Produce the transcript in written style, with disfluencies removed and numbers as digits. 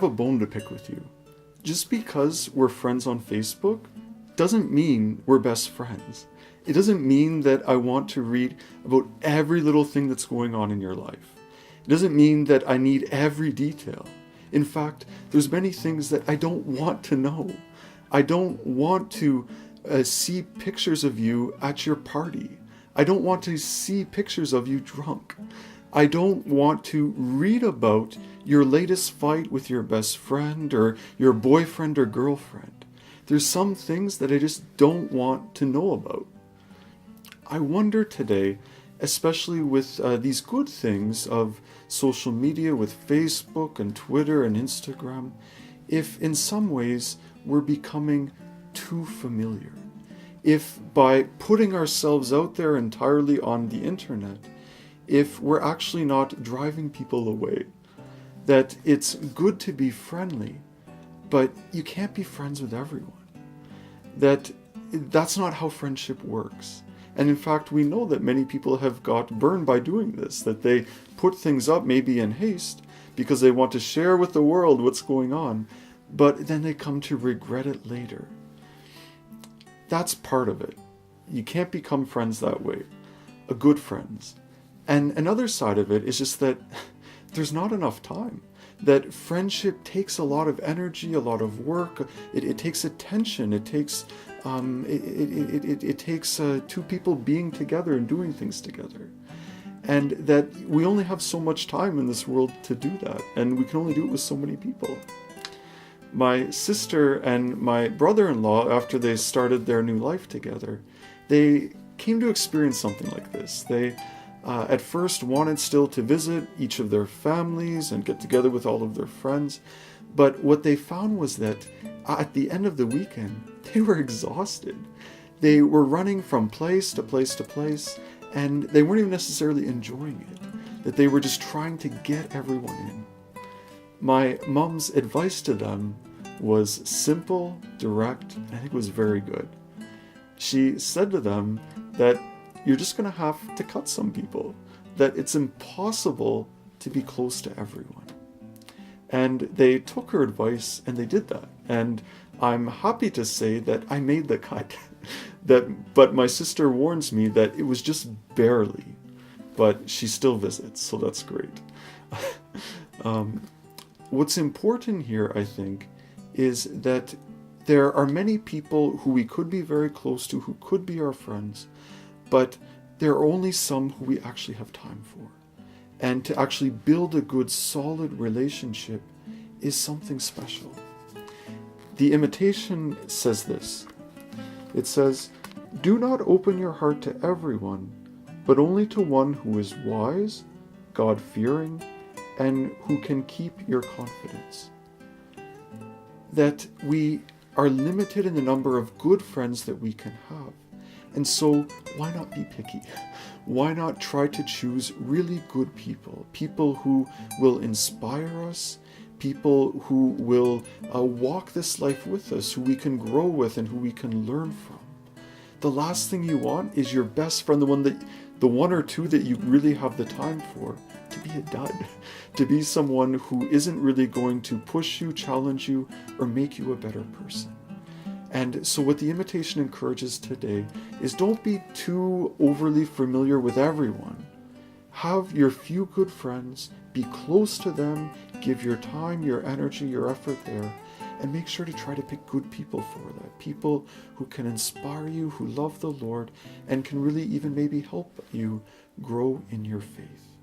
have a bone to pick with you. Just because we're friends on Facebook doesn't mean we're best friends. It doesn't mean that I want to read about every little thing that's going on in your life. It doesn't mean that I need every detail. In fact, there's many things that I don't want to know. I don't want to see pictures of you at your party. I don't want to see pictures of you drunk. I don't want to read about your latest fight with your best friend or your boyfriend or girlfriend. There's some things that I just don't want to know about. I wonder today, especially with these good things of social media, with Facebook and Twitter and Instagram, if in some ways we're becoming too familiar. If by putting ourselves out there entirely on the internet, if we're actually not driving people away, that it's good to be friendly, but you can't be friends with everyone. That's not how friendship works. And in fact, we know that many people have got burned by doing this, that they put things up maybe in haste because they want to share with the world what's going on, but then they come to regret it later. That's part of it. You can't become friends that way, good friends. And another side of it is just that there's not enough time. That friendship takes a lot of energy, a lot of work. It takes attention. It takes two people being together and doing things together. And that we only have so much time in this world to do that, and we can only do it with so many people. My sister and my brother-in-law, after they started their new life together, they came to experience something like this. They at first wanted still to visit each of their families and get together with all of their friends. But what they found was that at the end of the weekend, they were exhausted. They were running from place to place to place, and they weren't even necessarily enjoying it. That they were just trying to get everyone in. My mom's advice to them was simple, direct, and I think it was very good. She said to them that you're just going to have to cut some people, that it's impossible to be close to everyone. And they took her advice and they did that. And I'm happy to say that I made the cut. But my sister warns me that it was just barely, but she still visits, so that's great. What's important here, I think, is that there are many people who we could be very close to, who could be our friends, but there are only some who we actually have time for. And to actually build a good, solid relationship is something special. The Imitation says this. It says, "Do not open your heart to everyone, but only to one who is wise, God-fearing, and who can keep your confidence." That we are limited in the number of good friends that we can have. And so, why not be picky? Why not try to choose really good people? People who will inspire us, people who will walk this life with us, who we can grow with and who we can learn from. The last thing you want is your best friend, the one or two that you really have the time for, to be a dud, to be someone who isn't really going to push you, challenge you, or make you a better person. And so what the Imitation encourages today is don't be too overly familiar with everyone. Have your few good friends, be close to them, give your time, your energy, your effort there, and make sure to try to pick good people for that. People who can inspire you, who love the Lord, and can really even maybe help you grow in your faith.